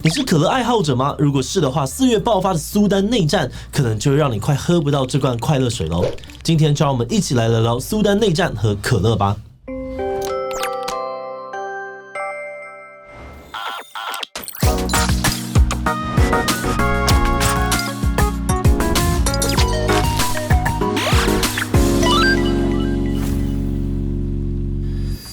你是可乐爱好者吗？如果是的话，4月爆发的苏丹内战可能就会让你快喝不到这罐快乐水喽。今天就让我们一起来聊聊苏丹内战和可乐吧。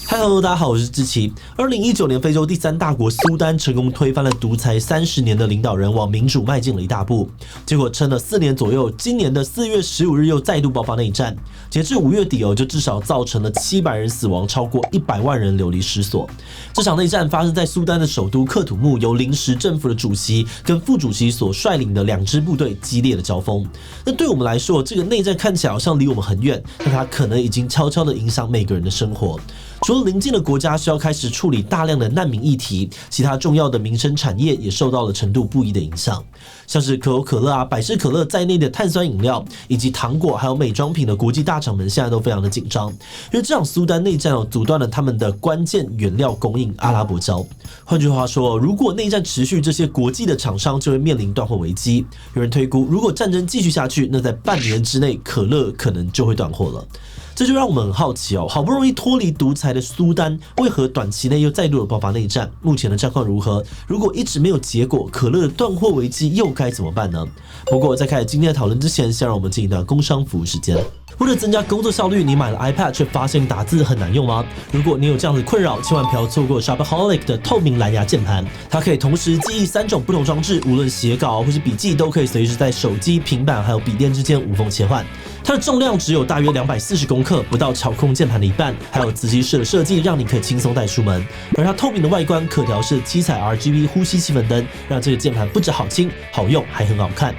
Hello， 大家好，我是志奇。2019年，非洲第3大国苏丹成功推翻了独裁30年的领导人，往民主迈进了一大步。结果撑了4年左右，今年的4月15日又再度爆发内战。截至5月底就至少造成了700人死亡，超过100万人流离失所。这场内战发生在苏丹的首都克土木，由临时政府的主席跟副主席所率领的2支部队激烈的交锋。那对我们来说，这个内战看起来好像离我们很远，但它可能已经悄悄的影响每个人的生活。除了邻近的国家需要开始处理大量的难民议题，其他重要的民生产业也受到了程度不一的影响，像是可口可乐百事可乐在内的碳酸饮料以及糖果还有美妆品的国际大厂们现在都非常的紧张，因为这场苏丹内战阻断了他们的关键原料供应阿拉伯胶。换句话说，如果内战持续，这些国际的厂商就会面临断货危机。有人推估，如果战争继续下去，那在半年之内可乐可能就会断货了。这就让我们很好奇好不容易脱离独裁的苏丹，为何短期内又再度的爆发内战？目前的战况如何？如果一直没有结果，可乐的断货危机又该怎么办呢？不过在开始今天的讨论之前，先让我们进一段工商服务时间。为了增加工作效率，你买了 iPad 却发现打字很难用吗？如果你有这样的困扰，千万不要错过 Shopaholic 的透明蓝牙键盘，它可以同时记忆3种不同装置，无论写稿或是笔记，都可以随时在手机、平板还有笔电之间无缝切换。它的重量只有大约240公克，不到巧控键盘的一半，还有磁吸式的设计，让你可以轻松带出门。而它透明的外观、可调式7彩 RGB 呼吸气氛灯，让这个键盘不只好轻、好用，还很好看。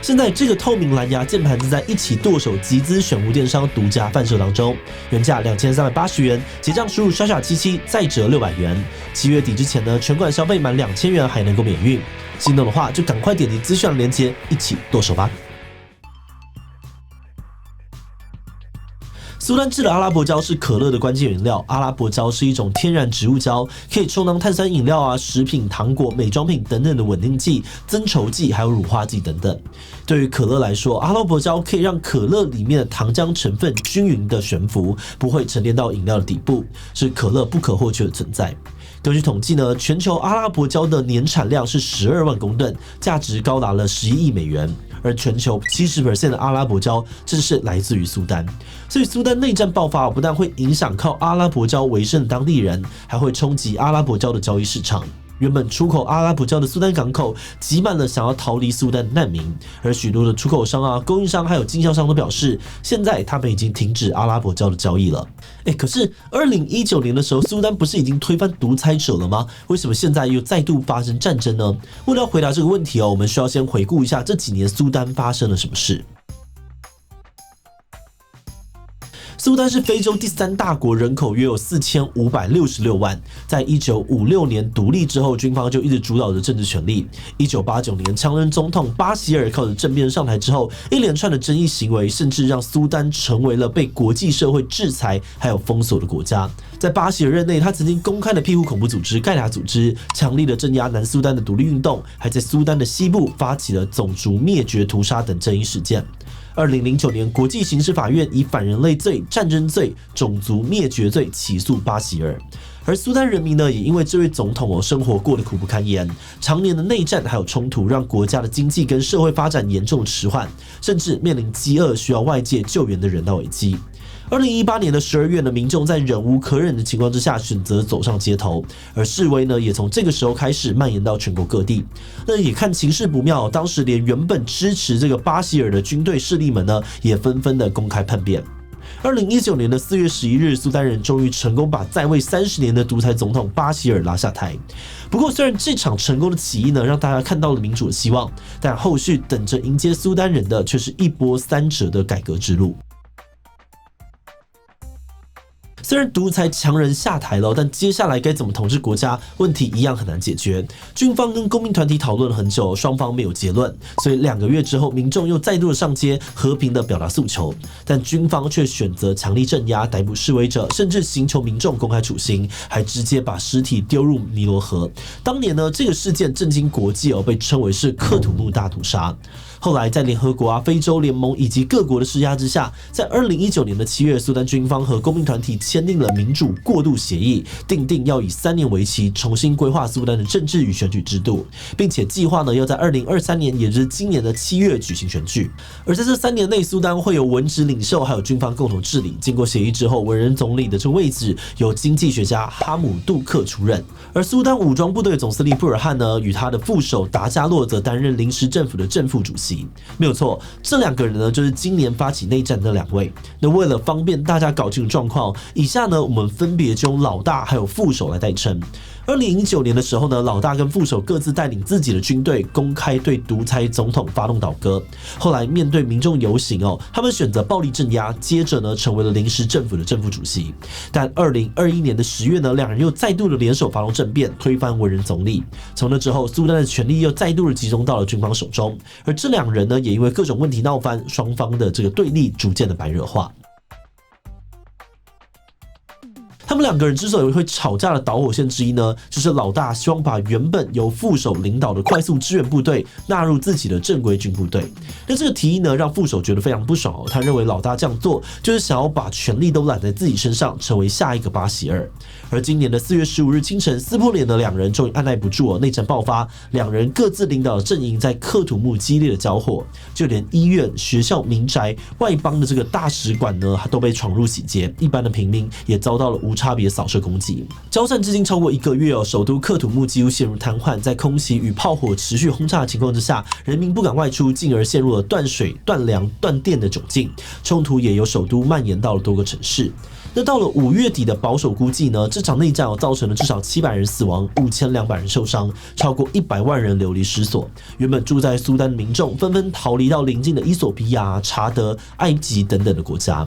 现在这个透明蓝牙键盘正在一起剁手集资选物电商独家贩售当中，原价2380元，结账输入77再折600元。7月底之前呢，全馆消费满2000元还能够免运。心动的话，就赶快点击资讯的链接，一起剁手吧。苏丹制的阿拉伯胶是可乐的关键原料。阿拉伯胶是一种天然植物胶，可以充当碳酸饮料食品、糖果、美妆品等等的稳定剂、增稠剂，还有乳化剂等等。对于可乐来说，阿拉伯胶可以让可乐里面的糖浆成分均匀的悬浮，不会沉淀到饮料的底部，是可乐不可或缺的存在。根据统计呢，全球阿拉伯胶的年产量是12万公吨，价值高达了11亿美元。而全球70% 的阿拉伯胶正是来自于苏丹，所以苏丹内战爆发不但会影响靠阿拉伯胶为生的当地人，还会冲击阿拉伯胶的交易市场。原本出口阿拉伯胶的苏丹港口挤满了想要逃离苏丹的难民，而许多的出口商供应商还有经销商都表示，现在他们已经停止阿拉伯胶的交易了。可是2019年的时候，苏丹不是已经推翻独裁者了吗？为什么现在又再度发生战争呢？为了要回答这个问题我们需要先回顾一下这几年苏丹发生了什么事。苏丹是非洲第3大国，人口约有4566万。在1956年独立之后，军方就一直主导着政治权力。1989年，强人总统巴希尔靠着政变上台之后，一连串的争议行为，甚至让苏丹成为了被国际社会制裁还有封锁的国家。在巴希尔任内，他曾经公开的庇护恐怖组织盖达组织，强力的镇压南苏丹的独立运动，还在苏丹的西部发起了种族灭绝屠杀等争议事件。2009年，国际刑事法院以反人类罪、战争罪、种族灭绝罪起诉巴希尔。而苏丹人民呢，也因为这位总统生活过得苦不堪言，常年的内战还有冲突，让国家的经济跟社会发展严重迟缓，甚至面临饥饿，需要外界救援的人道危机。2018年的12月呢，民众在忍无可忍的情况之下选择走上街头，而示威呢也从这个时候开始蔓延到全国各地。那也看情势不妙，当时连原本支持这个巴希尔的军队势力们呢，也纷纷的公开叛变。2019年的4月11日，苏丹人终于成功把在位30年的独裁总统巴希尔拉下台。不过，虽然这场成功的起义呢，让大家看到了民主的希望，但后续等着迎接苏丹人的却是一波三折的改革之路。虽然独裁强人下台了，但接下来该怎么统治国家，问题一样很难解决。军方跟公民团体讨论了很久，双方没有结论，所以2个月之后，民众又再度的上街，和平的表达诉求，但军方却选择强力镇压、逮捕示威者，甚至刑求民众公开处刑，还直接把尸体丢入尼罗河。当年呢，这个事件震惊国际被称为是克土木大屠杀。后来在联合国非洲联盟以及各国的施压之下，在2019年的7月，苏丹军方和公民团体签订了民主过渡协议，订定要以3年为期重新规划苏丹的政治与选举制度，并且计划呢要在2023年，也就是今年的7月举行选举。而在这3年内，苏丹会有文职领袖还有军方共同治理。经过协议之后，文人总理的这个位置由经济学家哈姆杜克出任，而苏丹武装部队总司令布尔汉呢，与他的副手达加洛则担任临时政府的正副主席。没有错，这2个人呢，就是今年发起内战的2位。那为了方便大家搞清楚状况，以下呢，我们分别就用老大还有副手来代称。2019年的时候呢，老大跟副手各自带领自己的军队，公开对独裁总统发动倒戈。后来面对民众游行他们选择暴力镇压，接着呢，成为了临时政府的正副主席。但2021年的10月呢，2人又再度的联手发动政变，推翻文人总理。从那之后，苏丹的权力又再度的集中到了军方手中。而这2人呢，也因为各种问题闹翻，双方的这个对立逐渐的白热化。他们2个人之所以会吵架的导火线之一呢，就是老大希望把原本由副手领导的快速支援部队纳入自己的正规军部队。那这个提议呢，让副手觉得非常不爽他认为老大这样做就是想要把权力都揽在自己身上，成为下一个巴希尔。而今年的4月15日清晨，撕破脸的2人终于按耐不住内战爆发，2人各自领导的阵营在克土木激烈的交火，就连医院、学校、民宅、外邦的这个大使馆呢，都被闯入洗劫，一般的平民也遭到了无差别扫射攻击。交战至今超过1个月首都克土木几乎陷入瘫痪，在空袭与炮火持续轰炸的情况之下，人民不敢外出，进而陷入了断水、断粮、断电的窘境。冲突也由首都蔓延到了多个城市。那到了5月底的保守估计呢，这场内战造成了至少700人死亡，5200人受伤，超过100万人流离失所。原本住在苏丹的民众纷纷逃离到邻近的伊索比亚、查德、埃及等等的国家。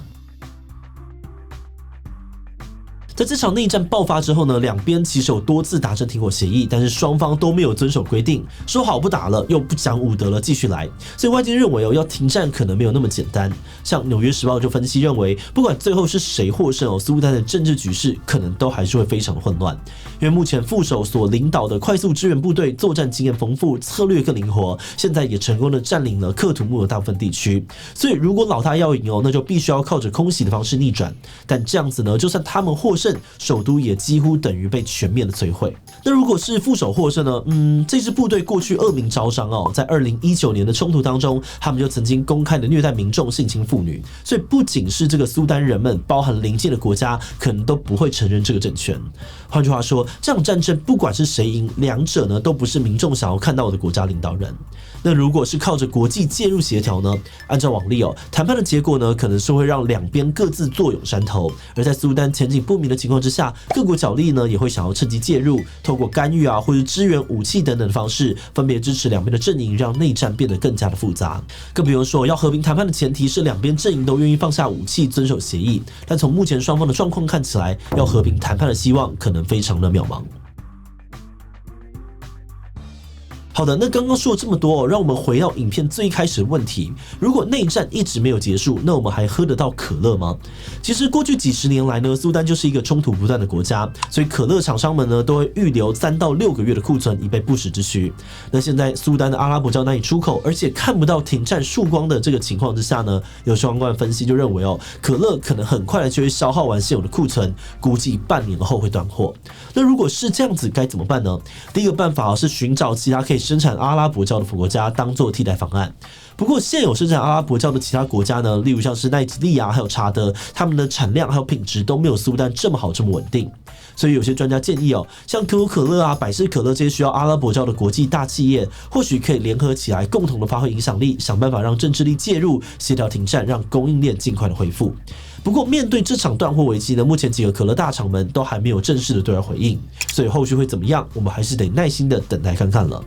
在这场内战爆发之后呢，两边其实有多次达成停火协议，但是双方都没有遵守规定，说好不打了，又不讲武德了，继续来。所以外界认为要停战可能没有那么简单。像《纽约时报》就分析认为，不管最后是谁获胜苏丹的政治局势可能都还是会非常的混乱，因为目前副手所领导的快速支援部队作战经验丰富，策略更灵活，现在也成功的占领了克土木的大部分地区。所以如果老大要赢那就必须要靠着空袭的方式逆转。但这样子呢，就算他们获胜，首都也几乎等于被全面的摧毁。那如果是副手获胜呢？这支部队过去恶名昭彰在2019年的冲突当中，他们就曾经公开的虐待民众、性侵妇女。所以不仅是这个苏丹人们，包含邻近的国家，可能都不会承认这个政权。换句话说，这场战争不管是谁赢，两者呢都不是民众想要看到的国家领导人。那如果是靠着国际介入协调呢？按照往例谈判的结果呢，可能是会让两边各自坐拥山头。而在苏丹前景不明的情况之下，各国角力呢也会想要趁机介入，透过干预或者支援武器等等的方式，分别支持两边的阵营，让内战变得更加的复杂。更不用说，要和平谈判的前提是两边阵营都愿意放下武器，遵守协议。但从目前双方的状况看起来，要和平谈判的希望可能非常的渺茫。好的，那刚刚说了这么多让我们回到影片最开始的问题：如果内战一直没有结束，那我们还喝得到可乐吗？其实过去几十年来呢，苏丹就是一个冲突不断的国家，所以可乐厂商们呢都会预留3到6个月的库存，以备不时之需。那现在苏丹的阿拉伯胶难以出口，而且看不到停战曙光的这个情况之下呢，有相关分析就认为可乐可能很快的就会消耗完现有的库存，估计半年后会断货。那如果是这样子，该怎么办呢？第一个办法是寻找其他可以生产阿拉伯胶的国家当做替代方案。不过现有生产阿拉伯胶的其他国家呢，例如像是奈及利亚还有查德，他们的产量还有品质都没有苏丹这么好这么稳定。所以有些专家建议像可口可乐百事可乐这些需要阿拉伯胶的国际大企业，或许可以联合起来，共同的发挥影响力，想办法让政治力介入，协调停战，让供应链尽快的恢复。不过面对这场断货危机呢，目前几个可乐大厂们都还没有正式的对外回应，所以后续会怎么样，我们还是得耐心的等待看看了。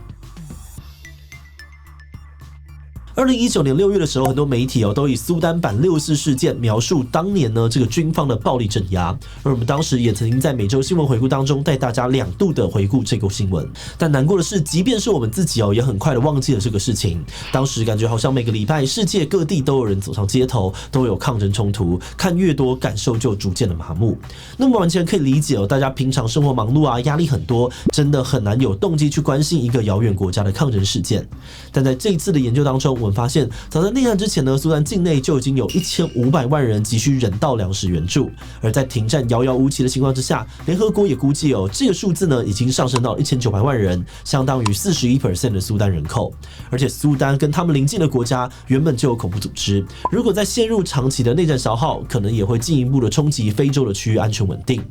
2019年6月的时候，很多媒体都以苏丹版64事件描述当年呢这个军方的暴力镇压，而我们当时也曾经在每周新闻回顾当中带大家2度的回顾这个新闻。但难过的是，即便是我们自己也很快的忘记了这个事情。当时感觉好像每个礼拜世界各地都有人走上街头，都有抗争冲突，看越多感受就逐渐的麻木。那么完全可以理解大家平常生活忙碌啊，压力很多，真的很难有动机去关心一个遥远国家的抗争事件。但在这一次的研究当中，我们发现早在内战之前呢，苏丹境内就已经有1500万人急需人道粮食援助，而在停战遥遥无期的情况之下，联合国也估计这个数字呢已经上升到1900万人，相当于41% 的苏丹人口。而且苏丹跟他们邻近的国家原本就有恐怖组织，如果再陷入长期的内战消耗，可能也会进一步的冲击非洲的区域安全稳定。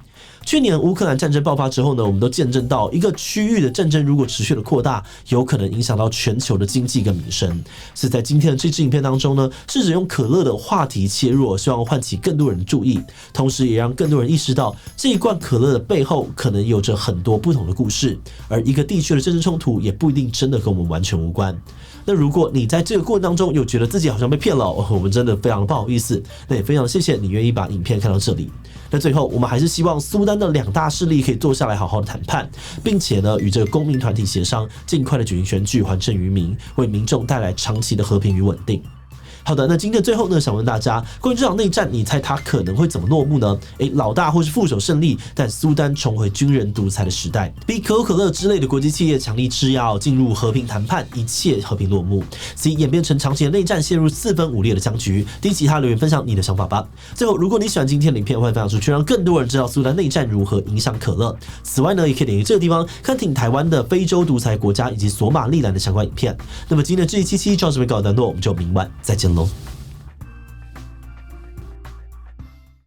去年乌克兰战争爆发之后呢，我们都见证到一个区域的战争如果持续的扩大，有可能影响到全球的经济跟民生。是在今天的这支影片当中呢，试着用可乐的话题切入，希望唤起更多人注意，同时也让更多人意识到这一罐可乐的背后可能有着很多不同的故事，而一个地区的政治冲突也不一定真的跟我们完全无关。那如果你在这个过程当中有觉得自己好像被骗了，我们真的非常不好意思，那也非常谢谢你愿意把影片看到这里。那最后我们还是希望苏丹的2大势力可以坐下来好好的谈判，并且呢与这个公民团体协商，尽快的举行选举，还政于民，为民众带来长期的和平与稳定。好的，那今天最后呢，想问大家，关于这场内战，你猜它可能会怎么落幕呢？老大或是副手胜利，但苏丹重回军人独裁的时代，比可口可乐之类的国际企业强力吃药，进入和平谈判，一切和平落幕。C 演变成长期的内战，陷入4分5裂的僵局。低其他留言分享你的想法吧。最后，如果你喜欢今天的影片，欢迎分享出去，让更多人知道苏丹内战如何影响可乐。此外呢，也可以点击这个地方看挺台湾的非洲独裁国家以及索马利兰的相关影片。那么今天的这一期就到这边告一段落，我们就明晚再见喽。